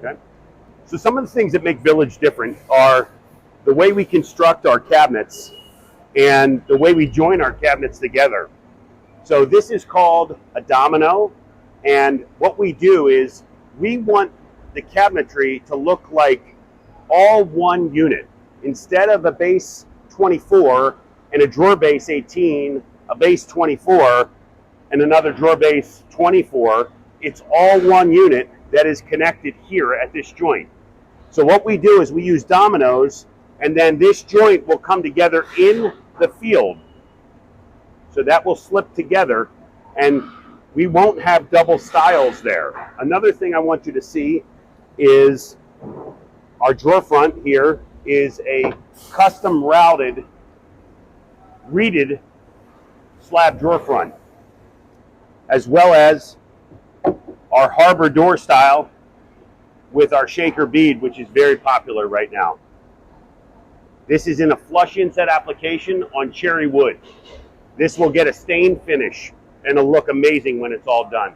Okay. So some of the things that make Village different are the way we construct our cabinets and the way we join our cabinets together. So this is called a domino, and what we do is we want the cabinetry to look like all one unit. Instead of a base 24 and a drawer base 18, a base 24, and another drawer base 24, it's all one unit that is connected here at this joint. So what we do is we use dominoes, and then this joint will come together in the field. So that will slip together, and we won't have double stiles there. Another thing I want you to see is our drawer front here is a custom routed, reeded slab drawer front, as well as our harbor door style with our shaker bead, which is very popular right now. This is in a flush inset application on cherry wood. This will get a stained finish and it'll look amazing when it's all done.